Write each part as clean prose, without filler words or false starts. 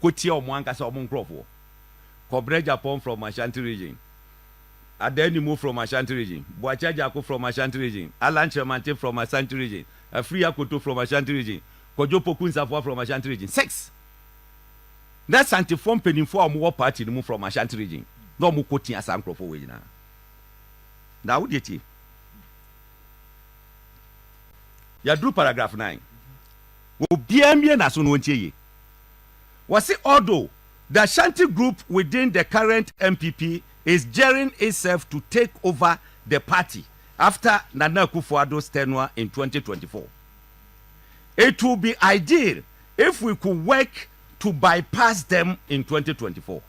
Kotia or Mwankasa or Monkrofo. Kobre Japan from Ashanti region. Adeni move from Ashanti region. Boacha Jako from Ashanti region. Alan Chamante from Ashanti region. Afria Koto from Ashanti region. Kojo Pokunzafwa from Ashanti region. 6. That's anti-form penny for more party move from Ashanti region. No more quoting as uncle for wage now. Now, would you? You do paragraph 9. Will be a mere national was it although the Ashanti group within the current MPP is gearing itself to take over the party after Nana Akufo-Addo's tenure in 2024. It would be ideal if we could work to bypass them in 2024.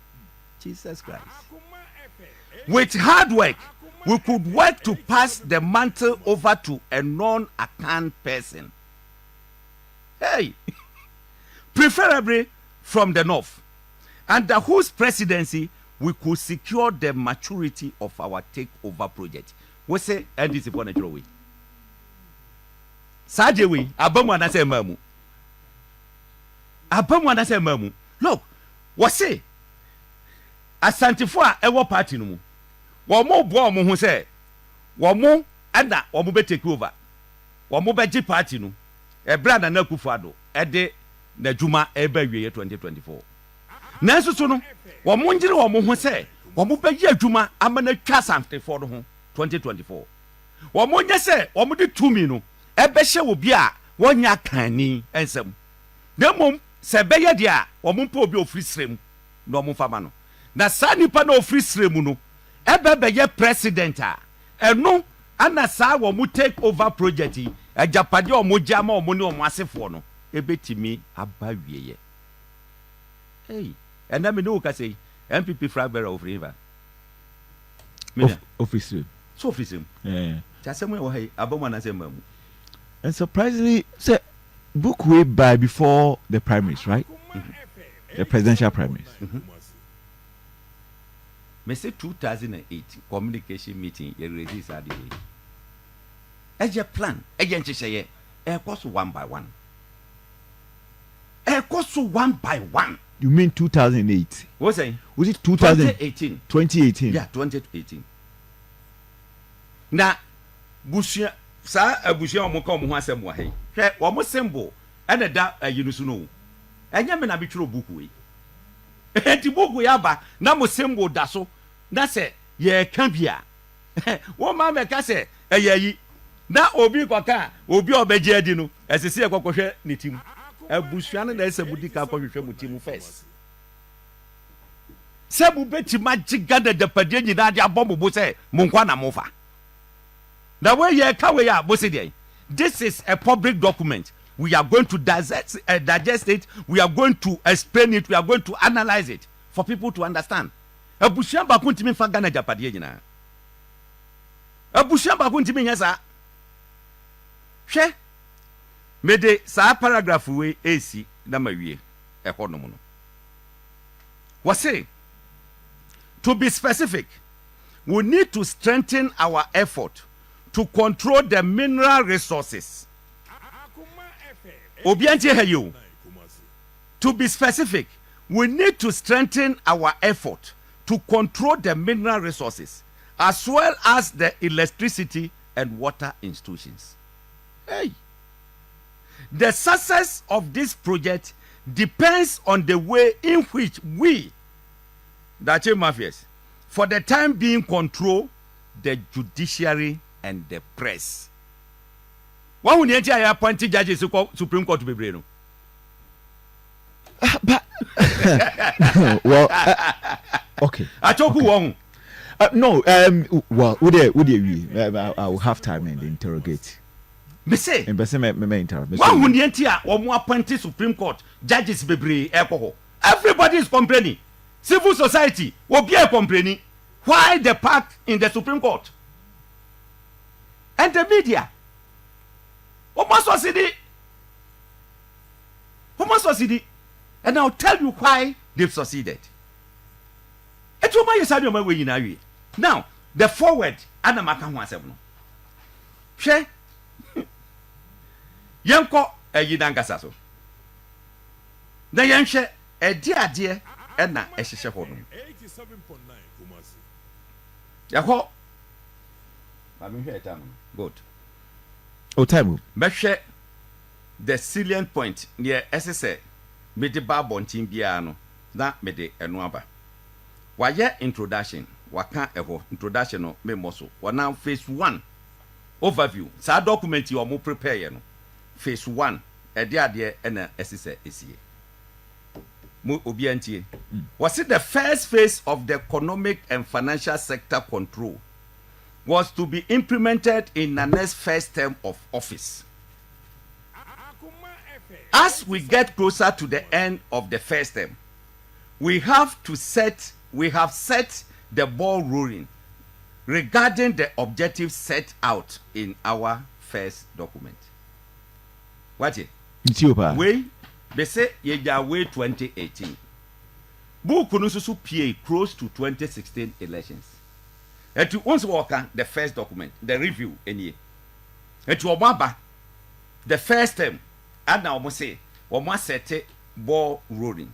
Jesus Christ. With hard work, we could work to pass the mantle over to a non-account person. Hey, preferably from the north, under whose presidency we could secure the maturity of our takeover project. We say, and this is for natural way. Sajewi, Abamwana say mamu. Abamwana say mamu. Look, what say? Asantifo ewo party no mu. Wo mo bo mo ho say, wo mo ana wo mo be take over. Wo mo be gi party no. E bra na Akufo-Addo e de na djuma e ba wiye 2024. Nanso so no, wo mo ngire wo mo ho say, wo mo be gi adwuma amana twa Asantifo no ho 2024. Wo mo nya say, wo mo de tumi no e be hye wo bi a wonya kanni ensem. Na mom se be ye de a wo mo mpa obi ofiri srem no mo fama no. Na sa nipa na ofiri srem no e be ye president a eno ana sa wo mo take over project AGYAPADE o mo jama o mo ne o mo asefo no e betimi aba wieye. Hey, and na me no ka say MPP Frabera of River. Office. So office. Yeah. Tasemo wo hey aboma na say mamu. And surprisingly, say book way by before the primaries, right? The presidential primaries. Me say 2008 communication meeting you release at the Eje plan, eje nchisheye, cost one by one. Cost one by one. You mean 2008? What's saying? Was it 2018? 2018. Yeah, 2018. Na bushia sa abushia omo ka omo ho asem wa he. Hwe omo symbol ene da yinusu no. Enye me na bitwiro buku we. Enti buku ya ba na mo symbol da so. Na se ye ka bia. Wo ma me ka se eyeyi na obi kwaka obi obeje adi no esese ye kokohwe ne tim abusua no na esebudi ka kohwehwe mu tim first sebu beti magiga da AGYAPADE nyina ade abombo se monkwa na mofa na we ye ka we ya bosi dey. This is a public document. We are going to digest it, we are going to explain it, we are going to analyze it for people to understand. Abusua ba ko ntimi fa Ghana AGYAPADE nyina abusua ba ko ntimi nyasa hwe mede sa paragraph we AC na mawie ekonom no. What say? To be specific, we need to strengthen our effort to control the mineral resources. Obianti heyo. To be specific, we need to strengthen our effort to control the mineral resources as well as the electricity and water institutions. Hey, the success of this project depends on the way in which we, the mafias, for the time being control the judiciary and the press. Why would you appoint judges to Supreme Court to be brain? But well, okay. I talk wrong. No, well, would you? I will have time and interrogate. Me say. Me interrogate. Why would you appoint Supreme Court judges be alcohol? Everybody is complaining. Civil society will be complaining. Why the part in the Supreme Court? And the media. What must succeed? And I'll tell you why they've succeeded. Now, the forward, Anamaka Wansebno. She Yanko a Yidangasaso. The Yanshe edi ade e na ehyehyɛ hɔ no yɛhɔ ma me hwɛ time good o time bɛhwɛ the salient point near ɛsɛ mede ba abɔnten biara no na mede ɛno aba wayɛ introduction waka ɛhɔ introduction no memmɔ so wɔnam phase 1 overview saa document yi ɔmo prepare yɛ no phase 1 ɛde adeɛ ɛna ɛsɛ sɛ esie mu obi antie was it the first phase of the economic and financial sector control was to be implemented in the next first term of office. As we get closer to the end of the first term, we have set the ball rolling regarding the objectives set out in our first document. What it? We they say way 2018. Book kunususu PA close to 2016 elections. And to once walk the first document, the review any. And to Obama, the first term, and now we say, we must set a ball rolling.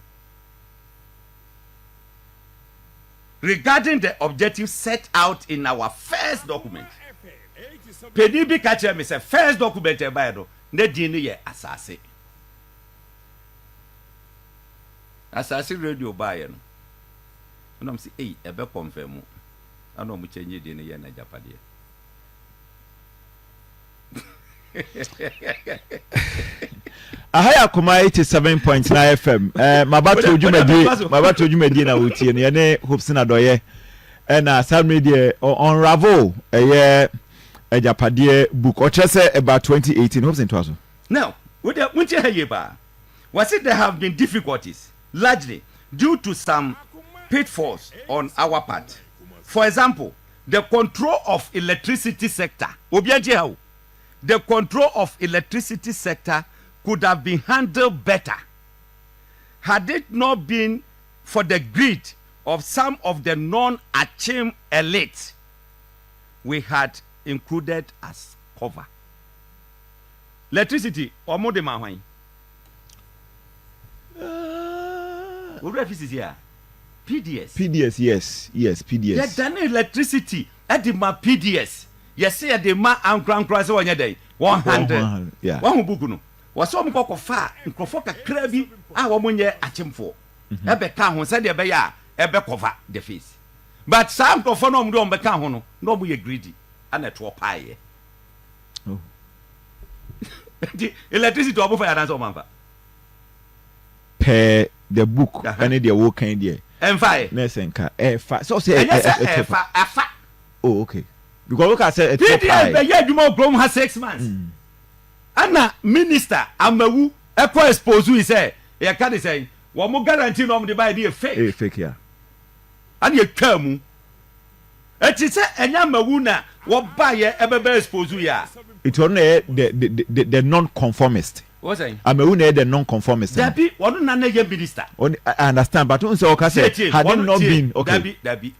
Regarding the objectives set out in our first document. Penny be catcher me say first document e buy do, ne din ye asase. Asase radio buy no. Unam say e be confirm. Ano mu change din ye na Ajapade. Ahaya kuma 87.9 FM. Mabato dwumadi na wotie ne ne Hopeson Adorye. Na Sam media unravel Ajapade book or say about 2018 Hopeson twaso. Now, what you hear ba? Was it there have been difficulties largely due to some pitfalls on our part. For example, the control of electricity sector. Obiaje how? The control of electricity sector could have been handled better had it not been for the greed of some of the non-Achim elite we had included as cover. Electricity, omo de mahwan. What reference is here? PDS, yes, PDS. Yeah, done electricity at the ma PDS. Yes, say the ma ankran se wonye dey 100. Yeah. One who book no. Was so mko fa nkrofo kakra bi a wo monye achemfo. Ebe ka ho se de be ya ebe cover the face. But some nkrofo no mdo be ka ho no mo ye greedy and to paye. Oh. The electricity obo fa ya dance o manfa. Per the book and the work kind there. And fire. Nesenka. Fa. So say fa. Oh, okay. Because look at say PDS be ye dwuma ogrom ha 6 months. Anna minister amawu ekọ expose we say ye ka dey say wo mo guarantee no mo dey buy dey fake. Fake yeah. And ye twa mu. Eti say enya amawu na wo buy ye ebebe expose ya. It was the non-conformist. What saying? Amawu na the non-conformist. Dabi wono na na ye minister. I understand but unse o ka say had it not been okay. Dabi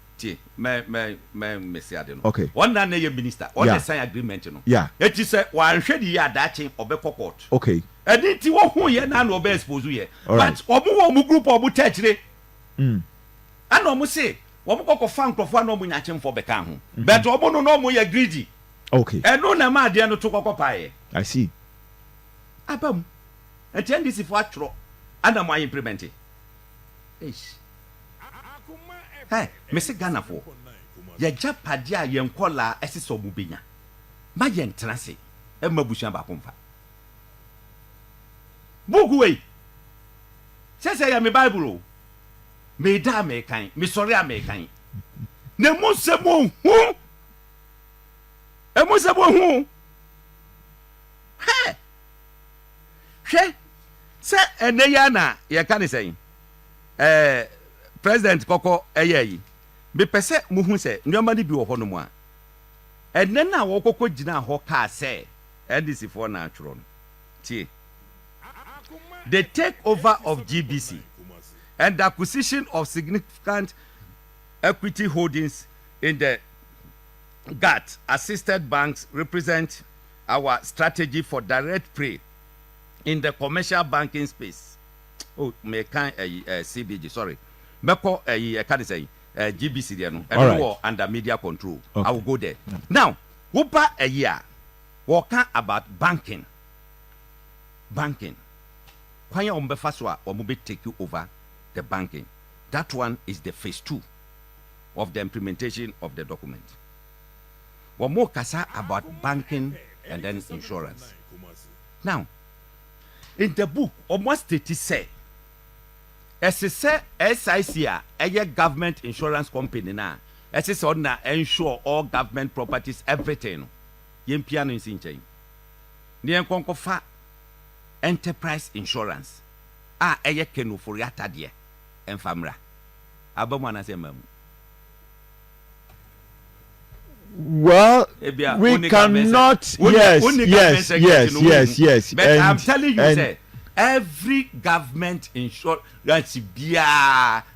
me say ade no. Okay. One na ye minister. One the sign agreement no. Yeah. Eti say wan hwe di ya dachi obekọ court. Okay. Edi ti wo hu ye na obe expose ye. But omu group omu techire. Ana omu say omu kokọ fan krofo na omu nyachim for beka ho. But omu no omu ye greedy. Okay. Eno na ma ade no to kokọ pae. I see. Abam. Eti ndisi fo atro. Ana mo implement. Eish. Hey, Mr. Ghana for AGYAPADE a yenkola esiso mu benya. Ma yentrase e mabusuan ba komfa. Bugu we. Sese ya me Bible o. Me da me kan, me sori a me kan. Ne mu semo hu. E mu semo hu. He. Hwe. Se eneya na ye kan say. President Koko eyeyi be pese muhu se nneoma ni bi wo hono mu a enne na wo kokko gina ho ka se NDC for na atworo no tie the takeover of GBC and the acquisition of significant equity holdings in the GAT assisted banks represent our strategy for direct prey in the commercial banking space. oh me can CBG sorry meko can say GBC there no right. under media control. Okay. I will go there. Now whopa a year walking about banking kwanya ombefa so a omo take you over the banking. That one is the phase 2 of the implementation of the document. One more kasa about banking and then insurance. Now, in the book, almost 30 say, SIC a government insurance company na, SIC on insure all government properties, everything. Yen piano in Sinchain. Nien konkofa enterprise insurance. Eye kenu for yata die en famra. Abamwana se mamu. Well, we cannot. Yes. But I'm telling you, say, every government insurance,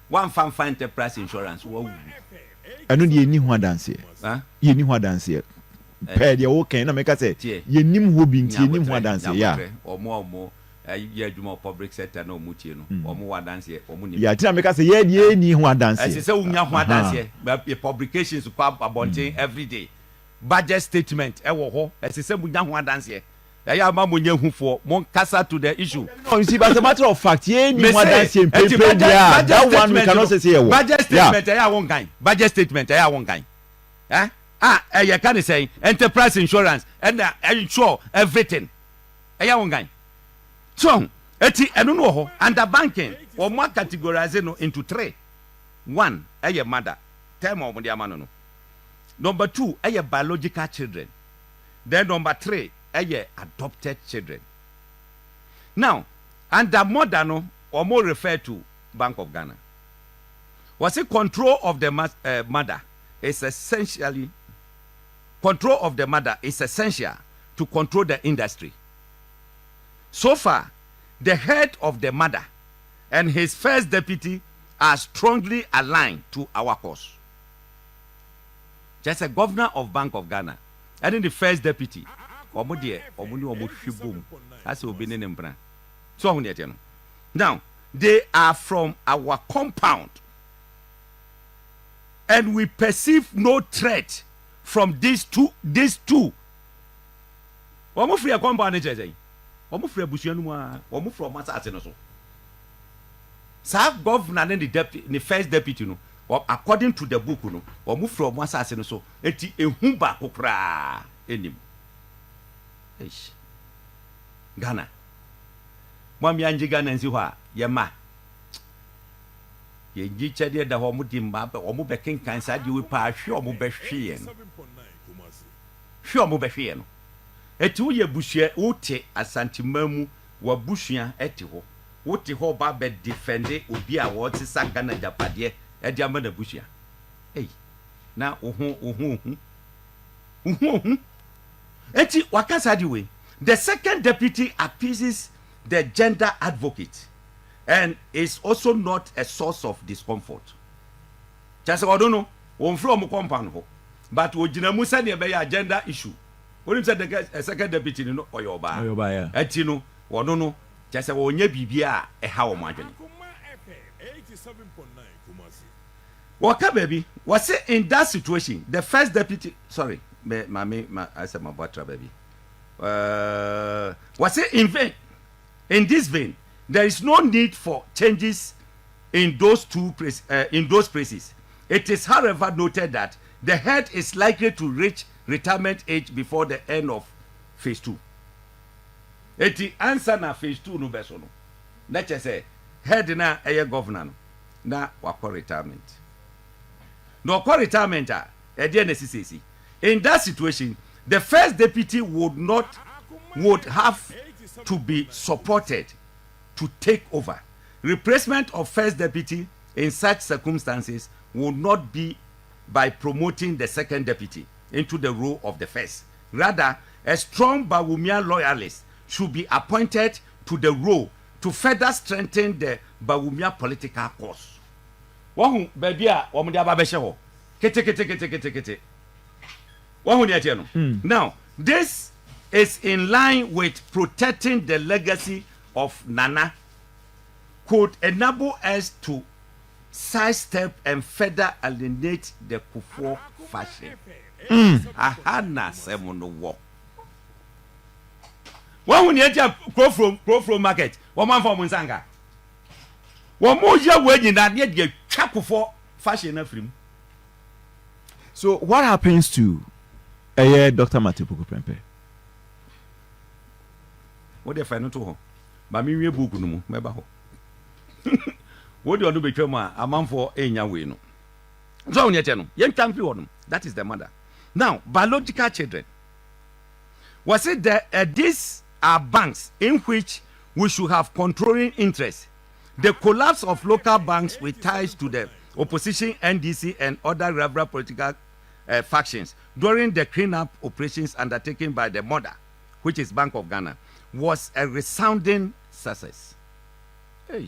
one fan enterprise insurance. I know you need one dance here. You need one dance here. Pay the okay. Na make say you need who being you need one dance here. Yeah. Or more. Yeah, do more public sector no much no. Or more dance here. Or money. Yeah, I make say yeah need one dance here. I say we need one dance here. But publications pub about every day. Budget statement. Ho. I say we need one dance here. Yeah, ma mo nya hu for mon kasa to the issue. No, you see, but as a matter of fact, yeah, need one dance here. That one we cannot say here. Budget statement. Yeah, one guy. Budget statement. Yeah, one guy. You can say enterprise insurance and insure everything. Yeah, one guy. So, eti eno no ho under banking or more categorizing no into 3. 1, mother. Term of the amano no. Number 2, biological children. Then number 3, adopted children. Now, under mother no or more referred to Bank of Ghana. Was it control of the mother is essential to control the industry. So far, the head of the mother and his first deputy are strongly aligned to our cause. Just a governor of Bank of Ghana and then the first deputy. Now, they are from our compound and we perceive no threat from these two. Omo free compound e chese. Omo free abusuanu mu a, omo from masase no so. Sa governor and the deputy, the first deputy no, according to the book no, omo from masase no so. Eti ehun ba kokra enim. Eish. Ghana. Mwami anji Ghana nsi ho a, ye ma. Ye nji chede da ho mu di mba, omo be kenkan sa di we pa hwe omo be hwe no. Hwe omo be hwe no. Eti wo ye buhwe wote asantimamu wa buhwea eti ho wote ho ba be defend obi a wo te sagana japade e di amana buhwea ei na ohu eti wakasa di we the second deputy appeases the gender advocate and is also not a source of discomfort. Just I don't know won from compound ho but wo gina musa ne be ya gender issue. When you said the second deputy no oyoba yeah. Eti no wono no just wonya bibia e ha wo madwene. Waka baby was it in that situation the first deputy I said my butter baby. Was it in vain? In this vein, there is no need for changes in those places. It is, however, noted that the head is likely to reach retirement age before the end of phase 2. Eti answer na phase 2 no beso no. Let's just say head na governor no na wako retirement. No retirement in that situation, the first deputy would have to be supported to take over. Replacement of first deputy in such circumstances would not be by promoting the second deputy into the role of the first. Rather, a strong Bawumia loyalist should be appointed to the role to further strengthen the Bawumia political cause. Wahu baby a omudia ba behye ho. Kete. Wahu ne ate no. Now, this is in line with protecting the legacy of Nana could enable us to sidestep and further alienate the Kufuor fashion. Ahana semono wo. When we enter Crowflow market, one man from Munsanga. One more year wedding that yet get Kufuor fashion film. So what happens to Dr. Matipuku Prempeh? What they find to her? But me we book no meba ho. What do you do between ma a man for enya we no. So on yet no. Yen tampi won. That is the mother. Now, biological children. Was it that these are banks in which we should have controlling interest? The collapse of local banks with ties to the opposition, NDC, and other rival political factions during the cleanup operations undertaken by the mother, which is Bank of Ghana, was a resounding success. Hey,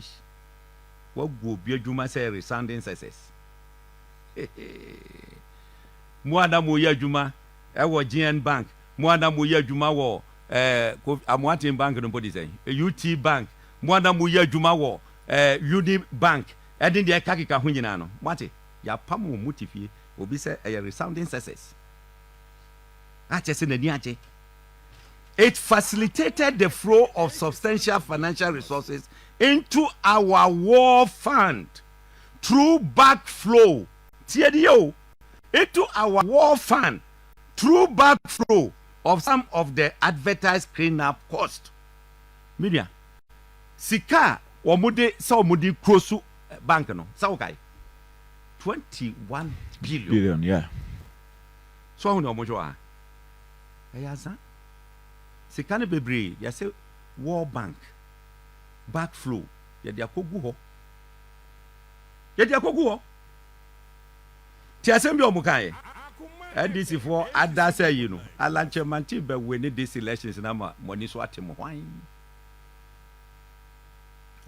what would be a say resounding success? Mwada Muya Juma, our GN Bank, Mwada Muya Juma war, Amwatin Bank, nobody say, UT Bank, Mwada Muya Juma war, Uni Bank, and in the Kakika Hunginano, Mati, Yapamu Mutifi, will be said a resounding success. It facilitated the flow of substantial financial resources into our war fund through backflow. Into our war fund through backflow of some of the advertised cleanup cost. Media. Sika wamudi sa wamudi krosu bank no. Sa okay. 21 billion. Yeah. So how no mojo ayaza. Sika ne bebre ya say war bank backflow ya dia kogu ho. Ya dia kogu ho. Ti assembly omukaye NDC for ada say you know alanche manti be win this elections na ma money so atem hwan.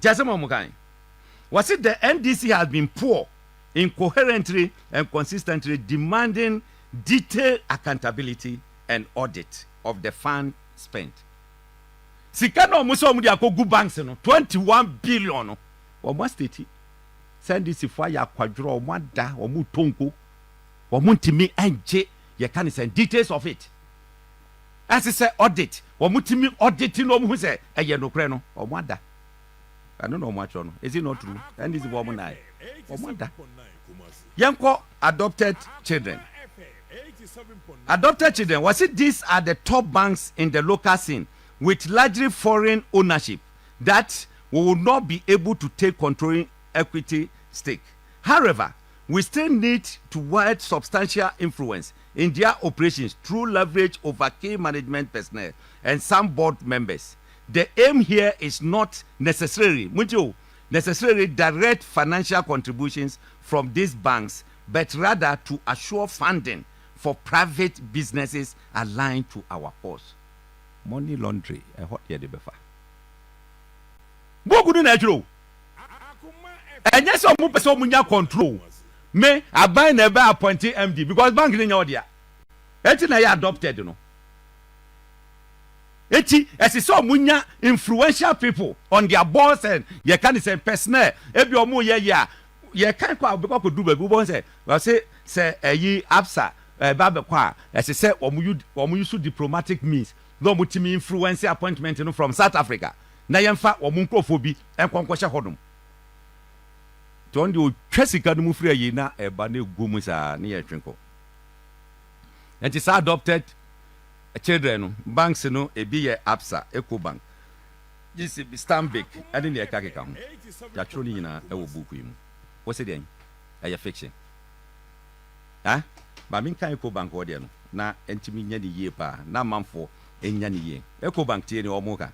Ti assembly omukaye was it the NDC has been poor incoherently and consistently demanding detailed accountability and audit of the fund spent. Sika no muso omudi akogu banks no 21 billion no omo state send this for ya kwadro omo ada omo tonko Wamutimi NJ, you can send details of it. As I say, audit. Wamutimi auditing who say, a yellow crano or wanda. I don't know much on. Is it not true? And this woman I wanda. Yanko adopted children. Adopted children, was it these are the top banks in the local scene with largely foreign ownership that we will not be able to take controlling equity stake. However, we still need to wield substantial influence in their operations through leverage over key management personnel and some board members. The aim here is not necessarily direct financial contributions from these banks, but rather to assure funding for private businesses aligned to our cause. Money laundry, a hot year de befa. Bogudu na juro. Enye so mu pese omunya control. Me aban na be appointing MD because bank dey nyawo eti na ya adopted no eti esi so munya influential people on their boards and ye can say personnel ebi omo ye ya ye kan kwa be ko do baby bon say eyi absa ba be kwa esi say omo use diplomatic means no mutimi influence appointment no from South Africa na ye mfa omo nkrofo bi enkonkwo hye hodom John the Chessica no mufri yi na eba na gumu sa na ye twenko. And it's adopted children banks no ebi ye Absa Ecobank. This is Stanbic and in the Kakeka. Ya troni na e wo book yi mu. What's it then? A fiction. Ah? Ba min kan Ecobank wo de no na entimi nya ni ye pa na manfo enya ni ye. Ecobank tie ni omo ka.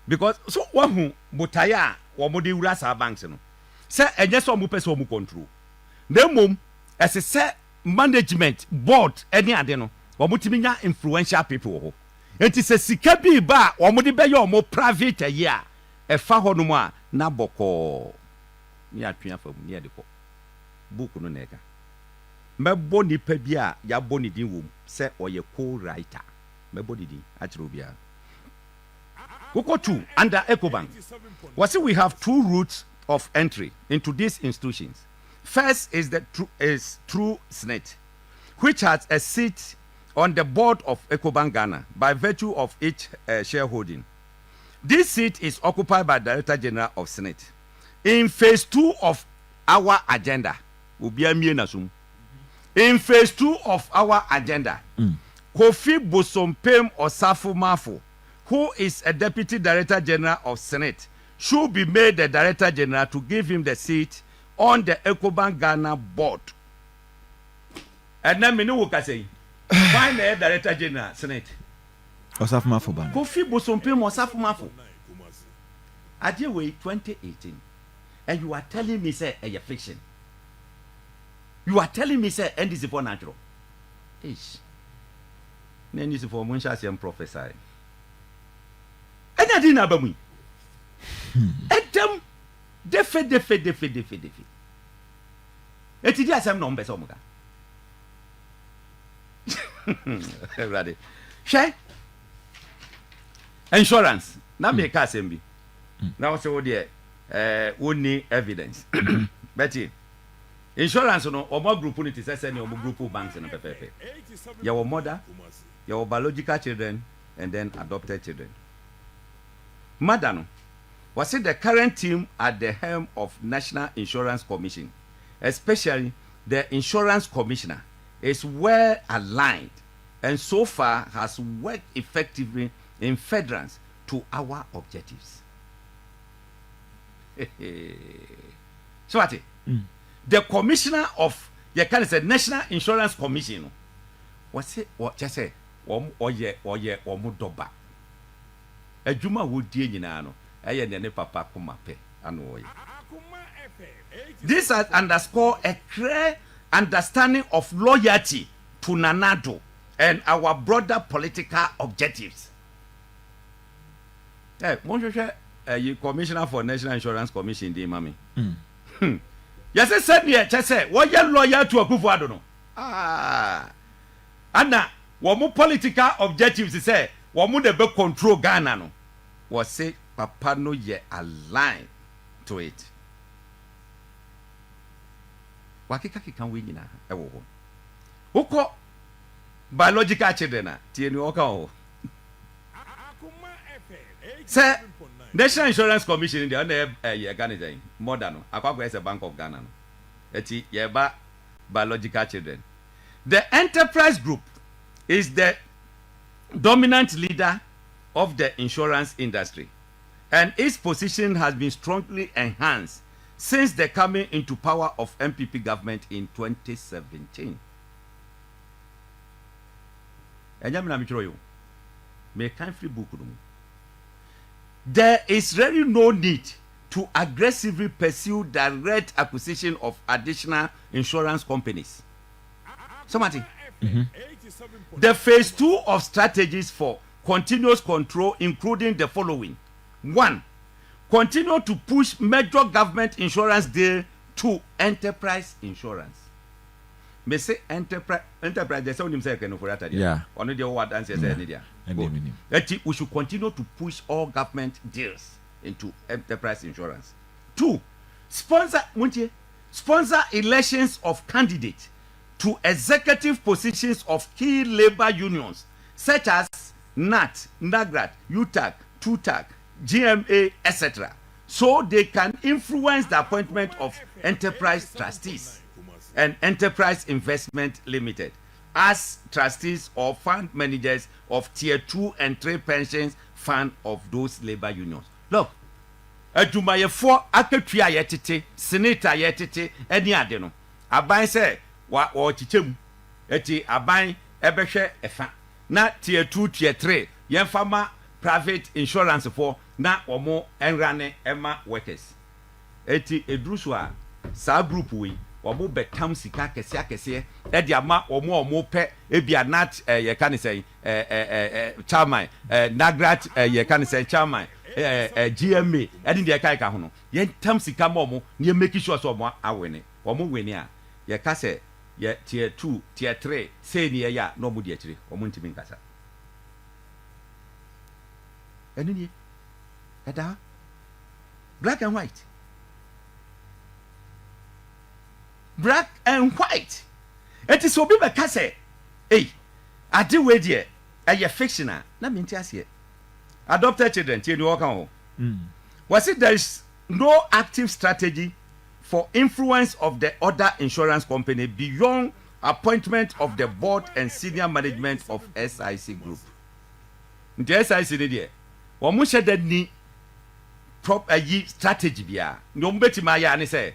Because so wahu botaya wo mo de wura sa banks no. Say enye so mu pese o mu control na mom ese say management board any ade no wo mutimi nya influential people ho enti se sika bi ba wo mu de be ye o mu private ayi a e fa ho no mu a na boko ni atwea fam ni ade ko book no na eka mebo ni pa bi a ya bo ni din wo se oye co-writer mebo di din a kire obi a Woko 2 under EcoBank. Was it we have 2 routes of entry into these institutions. First is through SNET, which has a seat on the board of EcoBank Ghana by virtue of its shareholding. This seat is occupied by Director General of SNET. In phase 2 of our agenda, in phase 2 of our agenda, Kofi Bosompem Osafo Mafo, who is a Deputy Director General of SNET, should be made the Director General to give him the seat on the EcoBank Ghana board. And then Minu say, find the Director General SNET. Osafo Mafo ban. Kofi Bosompem Osafo Mafo. Adorye 2018. And you are telling me say a fiction. You are telling me say and this is for natural. Ish. Then this is for Munshasian prophesy. And I didn't have me. Edem defe. Etidi asem no mbese omuga. Ready. Shey. Insurance. Na me ka asem bi. Na wo se wo de we need evidence. Betty. Insurance no omo group ni ti say ni omo group banks na pepepe. Your mother, your biological children and then adopted children. Mother no was it the current team at the helm of National Insurance Commission, especially the insurance commissioner, is well aligned and so far has worked effectively in furtherance to our objectives. So what? The commissioner of the kind of National Insurance Commission was it what just say oye omudoba. Ejuma wo die nyina no eye ne papa kuma pe anu oye. This has underscore a clear understanding of loyalty to Nanado and our broader political objectives. You commissioner for National Insurance Commission di mami. Yes, said here, just say, what you loyal to Akufo-Addo no? Anna, what more political objectives say, what more the control Ghana no? Was say Papa no ye aligned to it. Wakika can win na ewo. Uko biological children na tie ni oka o. Say National Insurance Commission in the under Ghana more than Akwa is a Bank of Ghana. Eti yeba biological children. The enterprise group is the dominant leader of the insurance industry, and its position has been strongly enhanced since the coming into power of MPP government in 2017. There is really no need to aggressively pursue direct acquisition of additional insurance companies. Somebody. The phase 2 of strategies for continuous control, including the following: 1. Continue to push major government insurance deal to enterprise insurance. Me say enterprise they say him say can for that. Yeah. Only the word answer say media. We should continue to push all government deals into enterprise insurance. 2. Sponsor elections of candidates to executive positions of key labor unions such as NAT, NAGRAT, UTAG, TUTAG, GMA, etc., so they can influence the appointment of enterprise trustees and enterprise investment limited as trustees or fund managers of tier 2 and 3 pensions fund of those labor unions. Look, adwumayefo akatwa yetete, senator yetete, eni ade no. Aban say wa chichemu. Eti aban ebehwe efa. Na tier 2, tier 3, yemfama private insurance for na omo enrane ema workers. Eti edruso a sa group we omo betam sika kese e dia ma omo pe ebia nat ye kan say chairman nagrat ye kan say chairman GMA e din dia kai ka ho no ye tam sika ma omo ne make sure so omo awene omo weni a ye ka say ye tier 2 tier 3 say ne ye ya no mu dia kire omo ntimi nkasa eni ni ɛda black and white black and white it is obi bɛka sɛ ei ade wei deɛ ɛyɛ fiction a na menti aseɛ adopted children tie ni wɔka ho wɔsi there is no active strategy for influence of the other insurance company beyond appointment of the board and senior management of SIC group. Nti SIC ni deɛ wɔn mo hyɛ dɛ ni strategy bia na wɔn bɛti ma ayɛ ani sɛ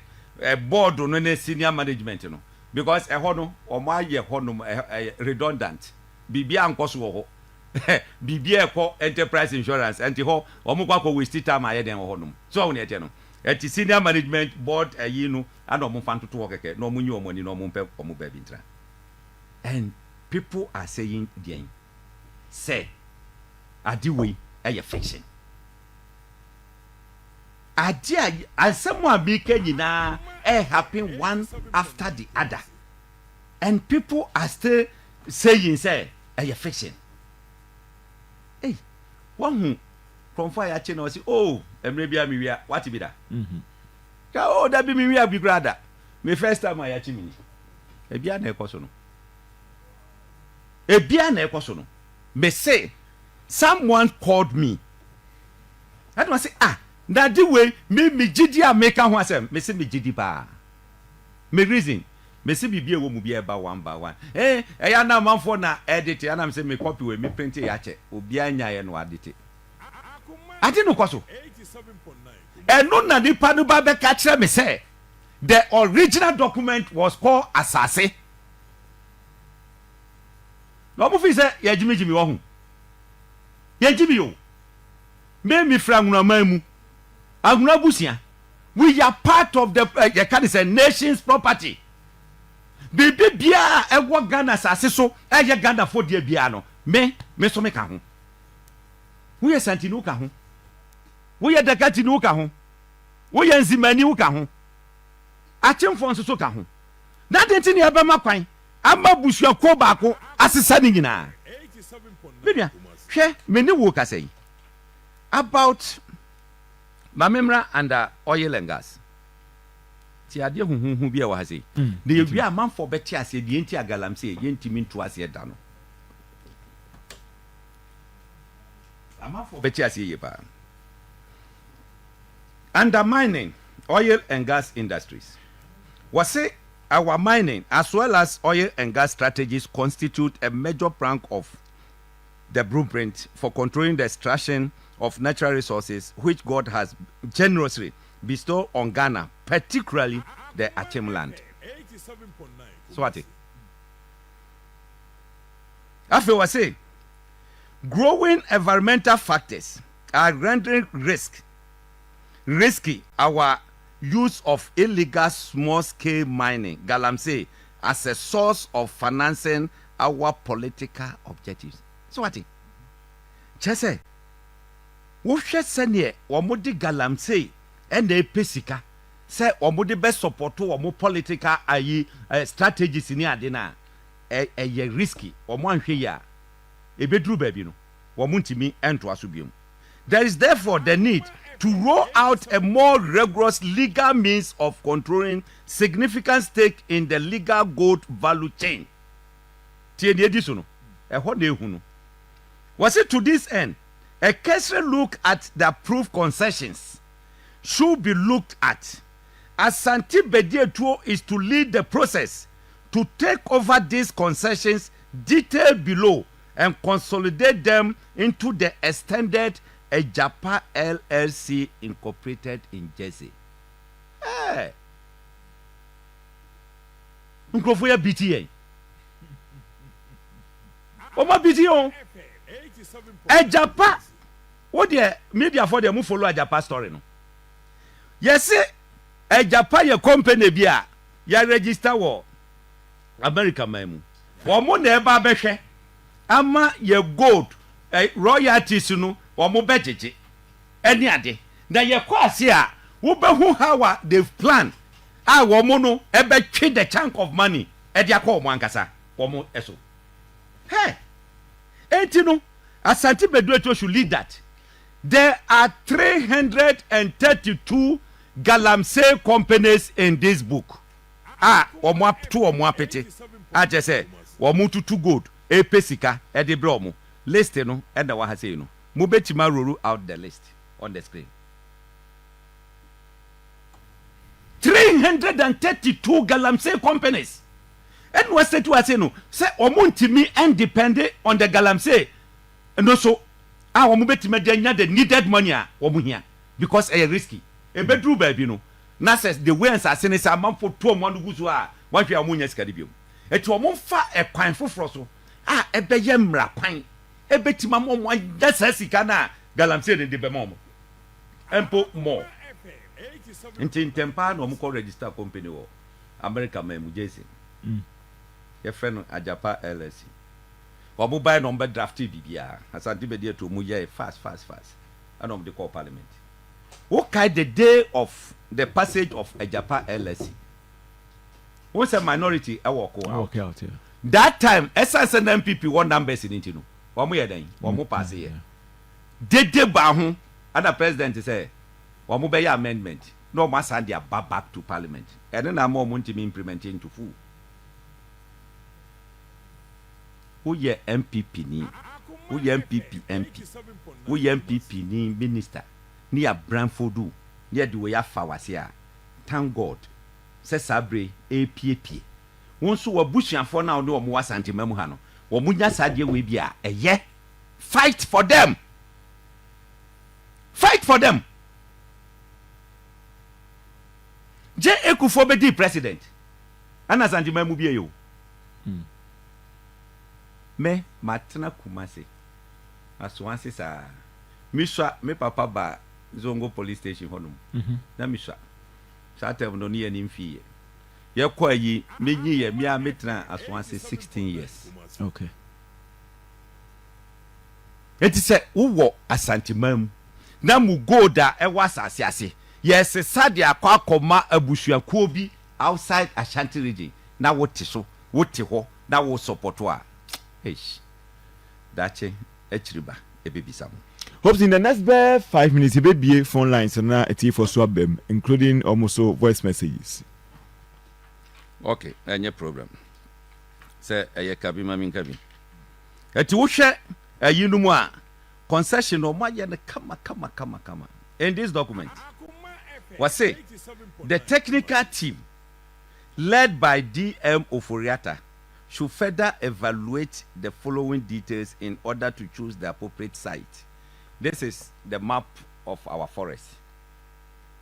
board no ne senior management no because ɛhɔ no wɔn ayɛ hɔ no redundant biribi ankɔ so wɔ hɔ biribi ɛkɔ enterprise insurance ɛnti hɔ wɔn kɔ akɔ waste time ayɛ den wɔ hɔ no so wɔn yɛ tɛ no. Eti senior management board no ana omo fan toto keke na omo nyi omo ni na omo pɛ omo ba bi ntra and people are saying again say Adorye ɛyɛ fiction ade asɛm a bi ka nyina happen one after the other and people are still saying say ɛyɛ fiction hey one from fire chain or say oh emre bia mi wia what be that ka oh that be mi wia bi brother me first time I achi mi e bia na ekoso no me say someone called me I don't say that the way me gidi a make ho asem me say me gidi ba me reason me say bibia wo mu bia ba one by one ya na manfo na edit ya na me say me copy we me print ya che obi anya ye no edit ade no kwaso eno na nipa no ba be ka kire me say the original document was called asase no mo fi say ya jimi wo hu ya jimi yo me fra nwunaman mu aguna busia we are part of the you can say nation's property bibi bia ewo Ghana asase so eye Ghana for dia bia no me so me ka ho we are santino ka ho we are dakati no ka ho we are nzimani wo ka ho achemfo nso so ka ho that thing ya be makwan ama busua ko baako asesa ni nyina bibia hwe me ne wo ka sei about mamemra and oil and gas ti ade huhuhu bia wa sei de yewi amanfo beti ase de enti agalamse yentimi nto ase da no amanfo beti ase ye pa undermining oil and gas industries was say our mining as well as oil and gas strategies constitute a major plank of the blueprint for controlling the extraction of natural resources which God has generously bestowed on Ghana, particularly the Achem land. So what? After was say, growing environmental factors are rendering risky our use of illegal small-scale mining, galamsey, as a source of financing our political objectives. So what? Chese, wo hwe sene omodi galamsey and the pesika say omodi be support omo political strategies ni ade na ye risky omo anhwe ya ebedru ba bi no omo ntimi ento aso biom. There is therefore the need to roll out a more rigorous legal means of controlling significant stake in the legal gold value chain. Tie ne edi so no ho na ehu no. Was it to this end a cursory look at the approved concessions should be looked at, as Santi Bedietuo is to lead the process to take over these concessions detailed below and consolidate them into the extended AGYAPA LLC incorporated in Jersey. Hey, Nkrofoya BTA. Oma BTA. AGYAPA. What the media for them who follow AGYAPA story no? Yes, AGYAPA ye company bia ya register wo America memu. Wo mo na eba behwe ama ye gold royalties no wo mo bejeje eni ade na ye kwase a wo behu how they plan wo mo no ebe twe the chunk of money e dia kwa mo ankasa wo mo eso hey enti no Asante Bedietuo should lead that. There are 332 galamsey companies in this book. Omo to omo apete. Just say omo to gold. Pesika edebromo. List no and the wa say no. Mo betima roll out the list on the screen. 332 galamsey companies. And what say to us no? Say omo ntimi independent on the galamsey. And also omo betima denya the needed money omo hia because e risky. E bedru baby no. Na says the way ansase ne say amamfo to omo no guso a wan hwe amo nya sika de biom. Eti omo fa e kwan foforo so e be ye mra kwan e betima mo mo da sika na galamsey de be mo. Empo more. Nti ntempa na omo ko register company wo America ma mu jesi. Your friend Ajapa LLC. Omo buy number drafted bibia. Asante be dey to mu ye fast. And of the call parliament. Okay, the day of the passage of Ajapa LLC. What's a minority I walk out. Okay, out here. That time essence and MPP one numbers in it no. Omo ye den, omo pass here. Dede ba ho and the president say omo be amendment. No must send their back to parliament. And then I'm more to be implementing to full. Who ye MPP ni? Who ye MPP MP? Who ye MPP ni minister? Ni a Branfodu. Ni a duwe ya fawasia. Thank God. Se sabre APP. Wonsu wa bushian for now no mo wasante memu ha no. Wo munya sadie we bia eye. Fight for them. Fight for them. Je Ekufo be di president. Ana santi memu bia yo. Me matena Kumasi. Aswansi sa. Misha me papa ba Zongo police station honum. Na misha. Sa tem no ni ani mfie. Ye kwa yi menyi ye me a metena Aswansi 16 years. Okay. Enti se wo asantimam na mu goda e wasase ase. Yes sade akwa akoma abusuakuo bi outside Ashanti region. Na wote so, wote ho, na wo support wa. Dache echiriba ebebisa mo. Hopes in the next 5 minutes, you be phone lines and a for swap them, including almost voice messages. Okay, any problem. Say a kabi mami kabi. Eti wo hwe ayinu mu a concession no ma ye kama. In this document, was say the technical team led by DM Oforiata should further evaluate the following details in order to choose the appropriate site. This is the map of our forest.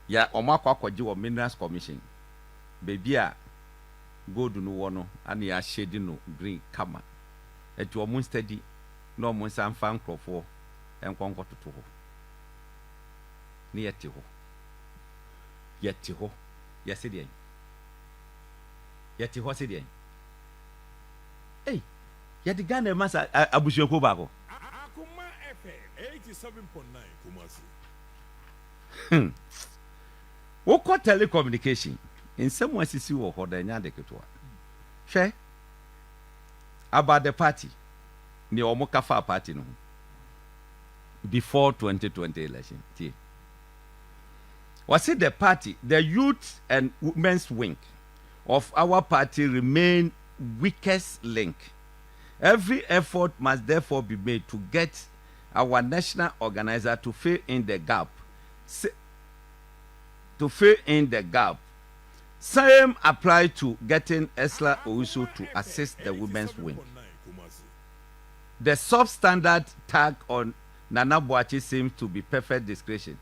Ya omakwa kwaji wa Minerals Commission. Baby a gold no wono and ya shade no green kama. Eti omun steady no omun sanfa nkrofo enkwanko toto ho. Ni yeti ho. Yeti ho. Yesidi. Yeti ho sidi. Hey, ya di Ghana masa abusuako bako. Akuma FM 87.9 Kumasi. Woko telecommunication in some way sisi wo hoda nya de keto. Hwe about the party. Ni omo kafa party no. Before 2020 election. Was it the party, the youth and women's wing of our party remain weakest link. Every effort must therefore be made to get our national organizer to fill in the gap. Same apply to getting Esla Owusu to assist the women's wing. The substandard tag on Nana Boachi seems to be perfect description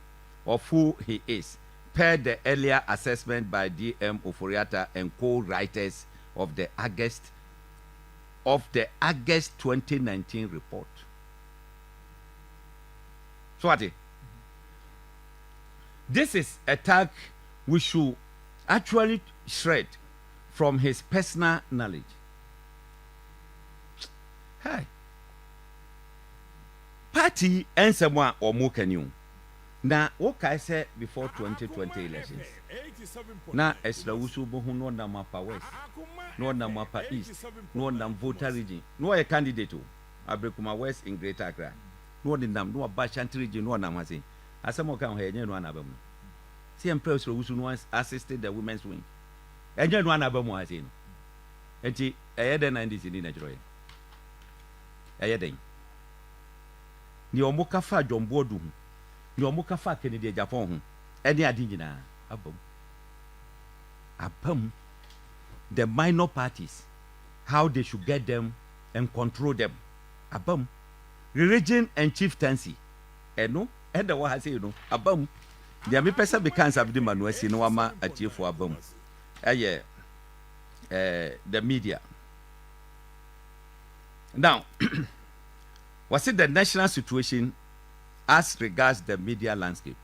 of who he is, per the earlier assessment by DM Oforiata and co-writers of the August 2019 report. So what? This is a tag we should actually shred from his personal knowledge. Hi. Party and someone or more can you. Now, what I said before 2020 elections. Now, as the Usubo who know Namapa West, no Namapa East, no Nam voter region, no a candidate to Abrekuma West in Greater Accra. no de nam no ba chantrigi no nam ase asem ka ho enye no anaba mu see empress Owusu no assisted the women's wing enye no anaba mu ase no enti eye den 90s ni na jroye eye den ni omuka fa jombodu hu ni omuka fa Kennedy Japan hu eni adi nyina abam the minor parties how they should get them and control them abam religion and chieftaincy eno and the one say no abam the me person be cancer be manu asi no ama atiefo abam the media now was it the national situation as regards the media landscape?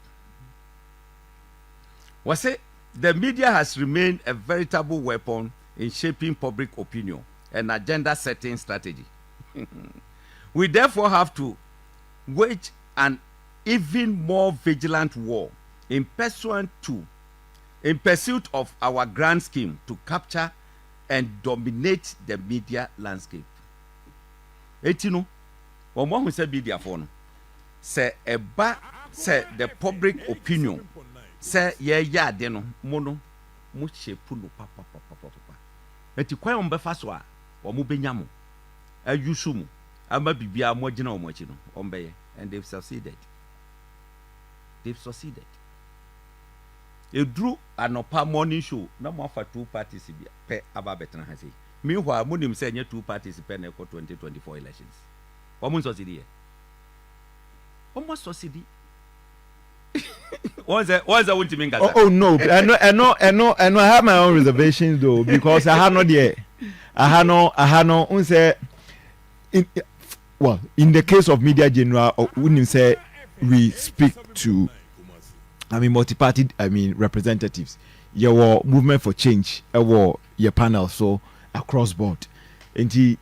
Was it the media has remained a veritable weapon in shaping public opinion and agenda setting strategy. We therefore have to wage an even more vigilant war in pursuit of our grand scheme to capture and dominate the media landscape. Etino, one who said media phone, say the public opinion. Say ya deno mono mu shepu no papa eti kwan on be fa so a o mu benya mo ayusu mu ama bibia mo gina o mo chi no on be and they've succeeded edru anopa morning show na mo afa two parties bia pe aba betena ha sei meanwhile mo nim say nya two parties pe na 2024 elections o mo succeed What's that what you mean? Oh no, I know. I have my own reservations though because I have not yet. I have no. In the case of media general, wouldn't say we speak to, multi-party, representatives. Your movement for change, your panel, so across board, and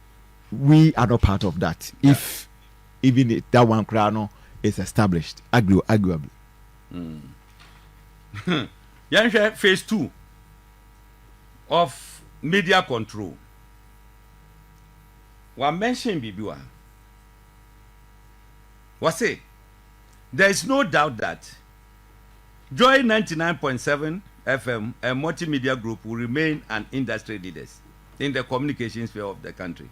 we are not part of that. Yeah. If even that one crown is established, arguably. Phase 2 of media control. One mention Bibiwa. Was it? There is no doubt that Joy 99.7 FM and multimedia group will remain an industry leaders in the communication sphere of the country,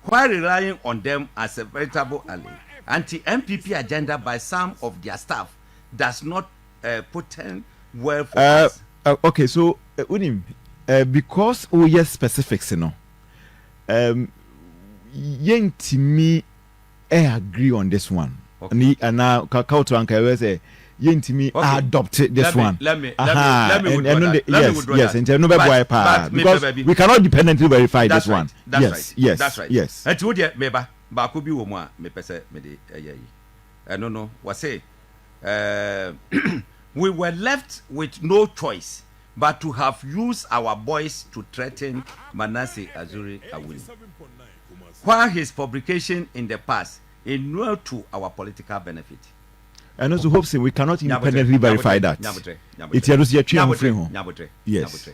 while relying on them as a veritable ally. Anti-MPP agenda by some of their staff does not portend well for us. Okay, so Unim, because we have specifics, yentimi agree on this one. Okay. And now Kauto Anka will say yentimi adopted this one. Let me yes, and because we cannot dependently verify this one. That's right. Yes. And to the meba bakubi womo me pese me de no was say we were left with no choice but to have used our boys to threaten Manasseh Azuri Awuni, while his publication in the past inured to our political benefit. And also Hopeson, we cannot independently verify that. It's yes.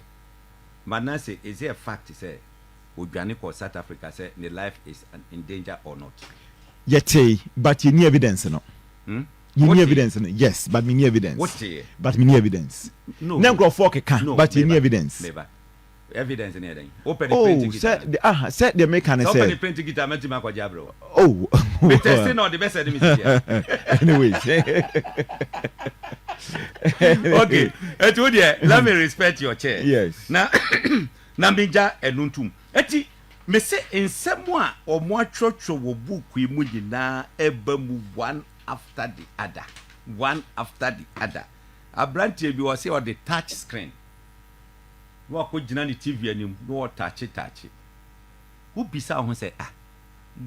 Manasseh, is it a fact to say Uganda South Africa say the life is in danger or not? Yet, but you need evidence, no? You need evidence, yes, but me need evidence. What? But me need evidence. No, never for can, but you need evidence. Evidence in anything. Open the printing guitar. Said the mechanic. Open the printing guitar. Meant to make a jabro. Oh, we testing on the best enemy. Anyways, okay. Let me respect your chair. Yes. Now, Nambija enuntum. Eti me say in someone or more church will book we mujina ebemu one after the other. A branch you will see on the touch screen. No ko gina ni TV anim no touch it. Who bisa who say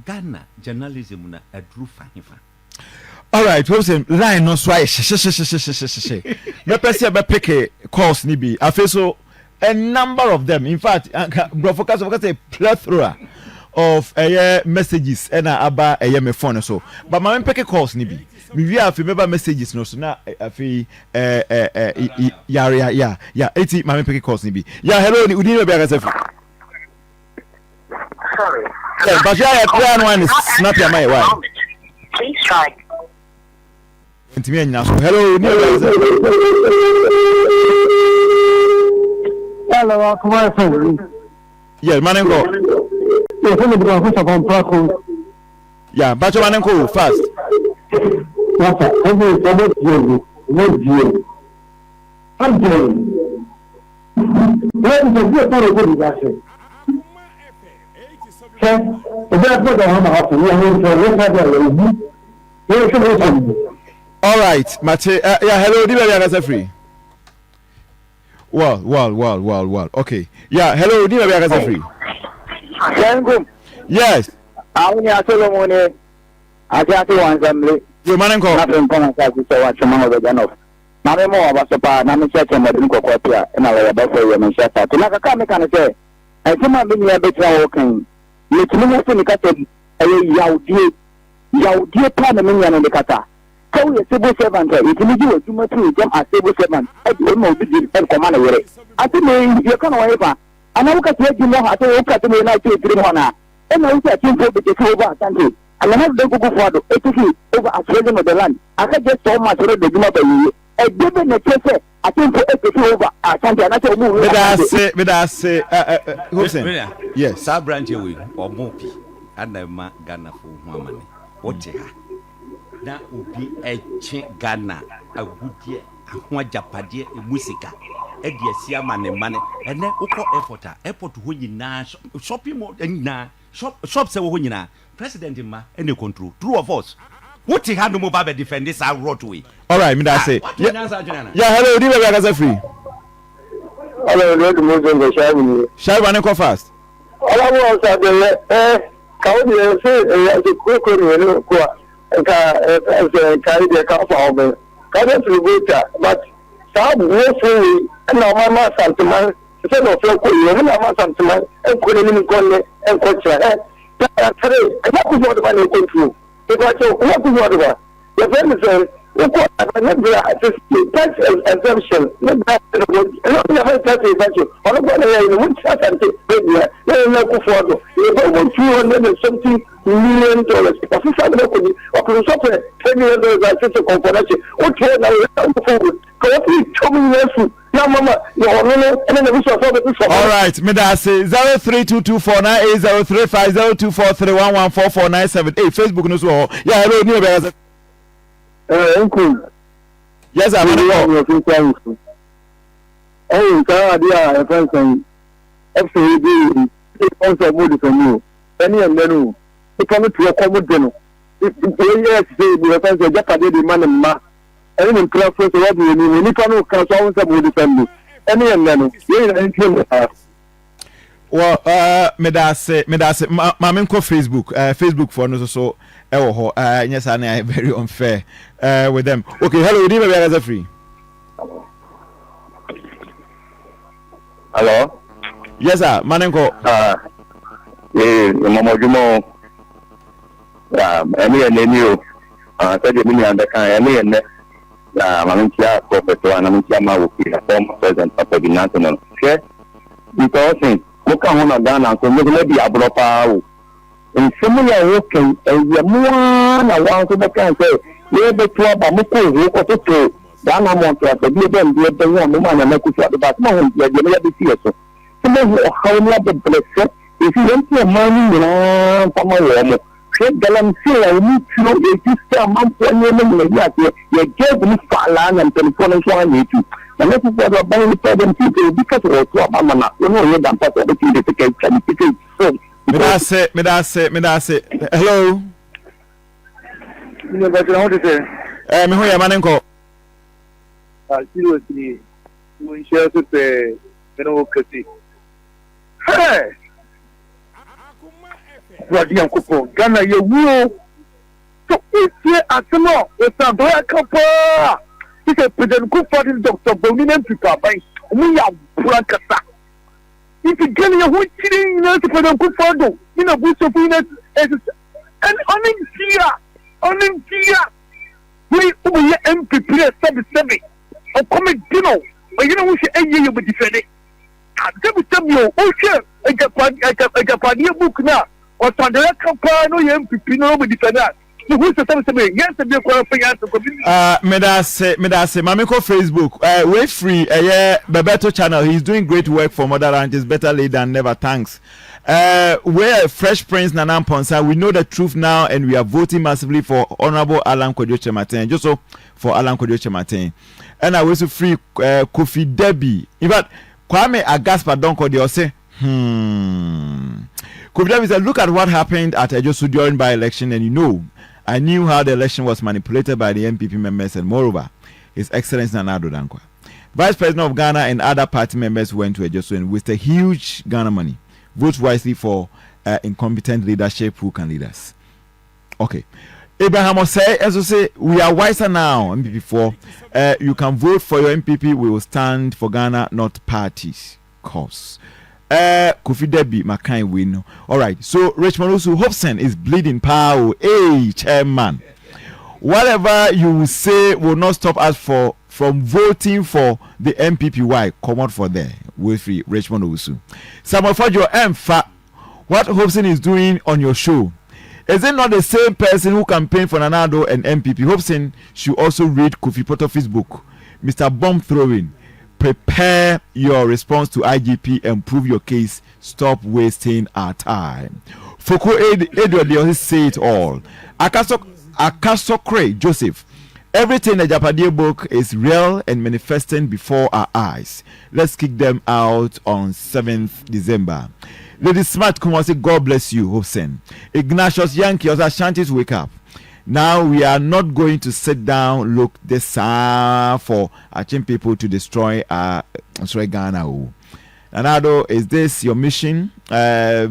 Ghana journalism na adru fahifa. All right, Hopeson, line no swai. Me pese be pick calls ni bi. Afi so a number of them. In fact, bro focus a plethora of messages and aba me phone so. But my pick calls ni bi. Me we have remember messages no so na afi yeah. 80 my pick calls ni bi. Yeah, hello, ni udini be against. Sorry. Yeah, but yeah, one is snap your mind. Why? Please try ntimi anya so hello ni hello come on yeah manenko yes me be going for contract yeah bacho manenko fast yes sir every you no you I'm doing when the good for good that say all right Mate yeah hello di baby agasa free well okay yeah hello di baby agasa free yes awuni asolomone ati wanzamle we manenko na penkona sa se wa chama ngo janof na me mo abasopa na me cheche modin kokopia na we ba fo ye me shata to na kaka me kan se e tuma me nya betra wo kan me tumi mo se ni kata e yaudie pa na me nya no kata kaw ye civil servant e tumi ji wajuma tu jam a civil servant e do no bi di pen koma na were ati me ye kan wa yepa ana wuka te ji no ha te wuka te me na te tiri mo na e na wuka ti fo be te fo ba asante and have the Google for over a president of the land. I can just so much already do not be a given the case. I think for over a country and I tell you, but I say, Hopeson, yes, Sir Branch away or Mopi, and the man Ghana for woman. What you have now would be a chain Ghana, a good year, a AGYAPADE musica, a dear Siaman and money, and then Oko airport to win you now, shopping more than now, shops are winning now. President in ma any control true of us what he had no mobile defend this our roadway all right me that say yeah hello di baby agasa free hello let me go the shy one go fast all I want is the ka o dey say the quick no ko ka carry the car for me ka dey tribute but sa wo free na mama sentiment say no feel ko you na mama sentiment en ko ni ko ne en ko tra what is what money control? Because what is what the friend says, tax exemption, not tax exemption. All of the which tax and no for you 200 and something $1 million. If you find or software $10 million as a component, okay, now forward. All right, me da say 03224980350243114497. Facebook no so. Yeah, hello, ni be. Uncle. Yes, I'm on. Oh, dia e fan san. FCD sponsor mode for you. Any and then you come to a common deno. If yes, the fan say AGYAPADE man ma. Any in class for what you need. You can cancel some mode family. Any and then you well, me da say, mama ko Facebook, Facebook for no so yes, I am very unfair with them. Okay, hello, do you have a free? Hello? Yes, sir, Manenko. Mama Jumo. Any and you. Said you mean under any and Mamintia, Professor, and Mamintia will be a former president of the national. Okay? Because look on Ghana, so maybe a broker. In similar working, and we are more than one to the country. We have the club of Muku, or to Ghana Montreal, the Bible, the one woman, and make it the Batman, the Bible. So, how much the blessed if you want your money, from a woman. Create Galamsia, I need to know if you still month when you gave me Falan and telephone and you. And this is what I'm buying for them people because of what Mamma, you know, you're done for the ticket can you so. Me da say. Hello. You know what I say? Me who ya Manenko? Seriously, you share to say, democracy. Hey! Radiant couple, Ghana, you will. So if you are small, it's a black couple. It's a President Kufa, Dr. Bonina Pika, we are Brankata. If you get your whole chilling, President Kufa, you know, Bush of Venus, and on India, we MPP 77 or come dinner, but you know, we say, you will defend it. Tell me, oh, sure, I got a book now. Or Sandra Campano, MPP, no, we defend that. who is the yes, the Medase, Mamiko Facebook, way free, Bebeto channel. He's doing great work for Mother Ranches, better late than never. Thanks. We're Fresh Prince Nanam Ponsa. We know the truth now, and we are voting massively for Honorable Alan Kojo Martin. Just so for Alan Kojo Martin. And I was free Kofi Debbie. In fact, Kwame Agaspa Donko they say, Kofi Debbie said, look at what happened at Ejosu during by-election, and you know, I knew how the election was manipulated by the MPP members, and moreover, His Excellency Nana Addo Dankwa, Vice President of Ghana, and other party members went to Ejosu and with a huge Ghana money. Vote wisely for incompetent leadership who can lead us. Okay. Abraham will say, as you say, we are wiser now. MPP 4. You can vote for your MPP. We will stand for Ghana, not parties. Cause. Kofi Debbie, Makai win. All right. So Richmond Usu Hopeson is bleeding power. Hey, chairman. Whatever you say will not stop us from voting for the MPP. Why? Come out for there. With free Richmond Usu. Samuel Fajo Mfa. What Hopeson is doing on your show? Is it not the same person who campaigned for Nana Addo and MPP? Hopeson should also read Kofi Potofi's book, Mr. Bomb Throwing. Prepare your response to IGP and prove your case. Stop wasting our time. Foko Adorye say it all. Akasokre Joseph. Everything in the AGYAPADE book is real and manifesting before our eyes. Let's kick them out on 7th December. Lady Smart Kumasi, God bless you, Hopeson. Ignatius Yankee, also Ashantis, wake up. Now we are not going to sit down, look this for Achin people to destroy Ghana. Addo, is this your mission? Well.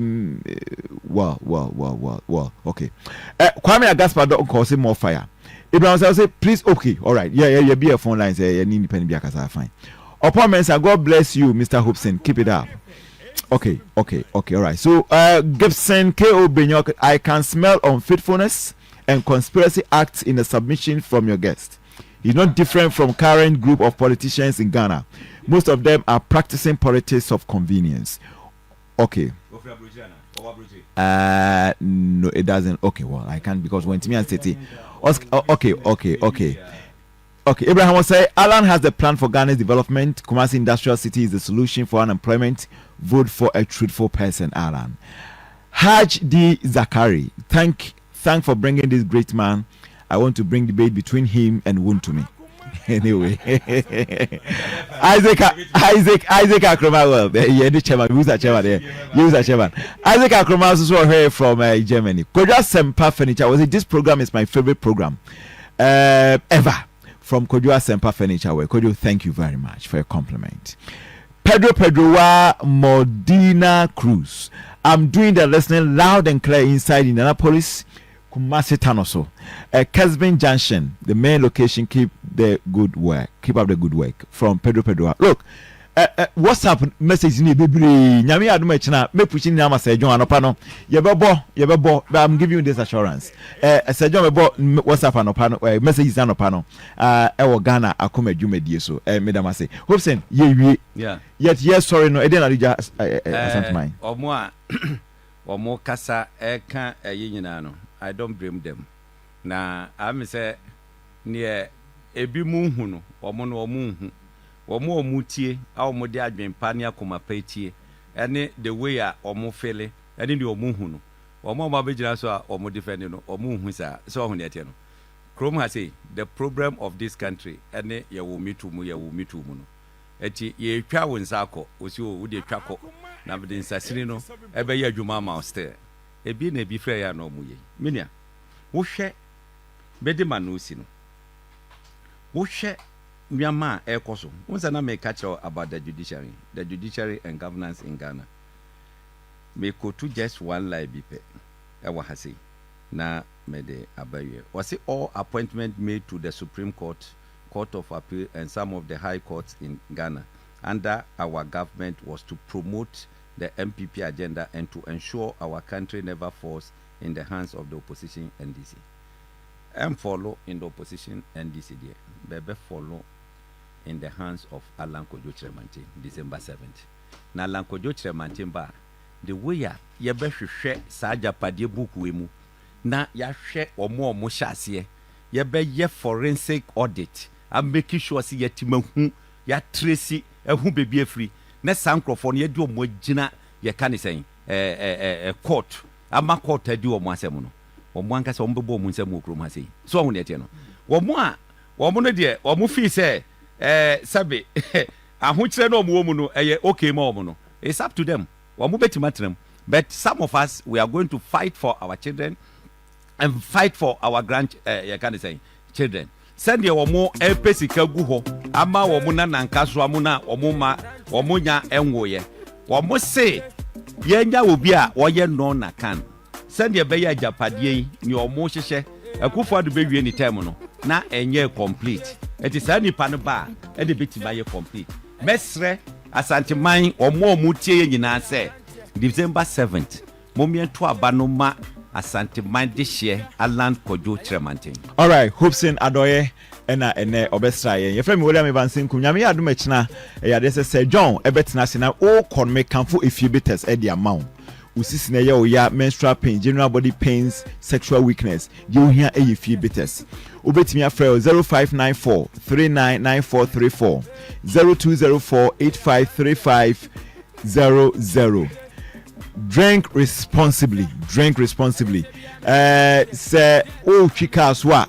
Okay. Kwame Agaspa don't cause him more fire. Abraham say, please, okay, all right. Yeah, be a phone line, say, independent be a fine. Upon Mensa, God bless you, Mr. Hopeson. Keep it up. Okay, all right. So, Gibson K.O. Benyok, I can smell unfaithfulness and conspiracy acts in the submission from your guest. He's not different from current group of politicians in Ghana. Most of them are practicing politics of convenience. Okay. No, it doesn't. Okay, well, I can't because when Timmy and City. Okay, Abraham will say, Alan has the plan for Ghana's development. Kumasi Industrial City is the solution for unemployment. Vote for a truthful person, Alan. Haj D. Zakari, thank for bringing this great man. I want to bring debate between him and Wuntumi. Anyway, Isaac Akroma, well, the chairman, who's a chairman there? Who's a chairman? Isaac Akroma also here from Germany. Kojo Sempa Furniture. Was it? This program is my favorite program ever. From Kojo Sempa Furniture. Kojo, thank you very much for your compliment. Pedro Modena Cruz. I'm doing the listening loud and clear inside Indianapolis. Kumasi Tanoso, Kesbin Junction, the main location. Keep up the good work from Pedro. Look, WhatsApp message ni bibiri. Nyami aduma china me pushing nama sejon anopano. Yebebo. I'm giving you this assurance. Sejon mebo WhatsApp anopano. Messages anopano. Ewo Ghana akome jumedie so. Medama say. Hopeson ye. Yeah. Yet yes sorry no. Eden alija something mine. Omo kasa eka nyina no. I don't blame them. Na I'm say near ebi munhu no omo no omunhu. Omo omutie a omo de adwenpa ne akoma patie. Ene the way a omo fele, ene de omunhu no. Omo ma bejira so a omo defend no, omunhu sa so ohun ete no. Chrome has say the problem of this country ene ye wo mitu mu no. Eti ye twa wonsa akọ, osi wo de twa kọ. Na be nsasiri no ebe ye adwuma ma still. Ebi na ebi frɛ ya na omuye minia wo hwɛ bedi manusi no wo hwɛ nwiama ekoso wonsa na me catch about the judiciary and governance in Ghana. Me ko to just one lie bi pe e wa ha sei na me de abaye was all appointment made to the Supreme Court of Appeal and some of the high courts in Ghana under our government was to promote the MPP agenda and to ensure our country never falls in the hands of the opposition NDC. Follow in the opposition NDC there. Bebe follow in the hands of Alan Kojo Tremantin, December 7th. Now Alan Kojo Tremantin ba the way ya be hwehwe sa AGYAPADE book we mu na yahwɛ ɔmo hyɛ aseɛ yɛbɛyɛ forensic audit a make sure sɛ yɛtimahu yɛatresi ɛho bebi afiri na saa nkurɔfoɔ no yɛde ɔmo agyina yɛka ne sɛn court ama court adi ɔmo asɛm no ɔmo ankasa ɔmo bɛbɔ ɔmo nsɛm wɔ kurom ha sei so ɔmo ne ɛteɛ no ɔmo no deɛ ɔmo fii sɛ sɛbe ahokyerɛ no ɔmo wɔ mu no ɛyɛ okay ma ɔmo no it's up to them ɔmo bɛtumi atenam but some of us we are going to fight for our children and fight for our yɛka ne sɛn children sɛdeɛ ɔmo ɛpɛ sika gu hɔ ama ɔmo na nanka so amo na ɔmo nya ɛnwoyɛ ɔmo se yɛnya obi a wɔyɛ no na kan sɛdeɛ bɛyɛ agyapadeɛ yi ne ɔmo hyehyɛ Akufo-Addo bɛwie ne term no na ɛnyɛ complete ɛti saa nipa no ba ɛde bɛtumi ayɛ complete mɛsrɛ asanteman ɔmo tie nyinaa sɛ December 7th momiento aba no ma asanteman de hye aland kojo tremantin. All right, Hopeson Adorye ena ene obestra yen. Ye frame William Evansin kum nyame adom akina ya de se John ebetena se na o kon me kanfo efie betes e de amount. Usisi na ye oya menstrual pain, general body pains, sexual weakness. Ye ohia e fie betes. Obetimi afre 0594 399434 0204 853500. Drink responsibly. Say oh chika swa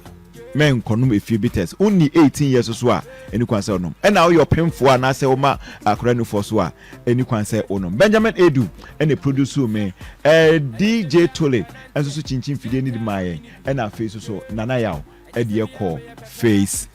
men konum efie bitters only 18 years so a eni kwan say onom and now your painful na say oma akora no for so a eni kwan say onom Benjamin Edu and the producer me DJ Tole and so chinchin fide ni di maye and na face so nana yaw e de call face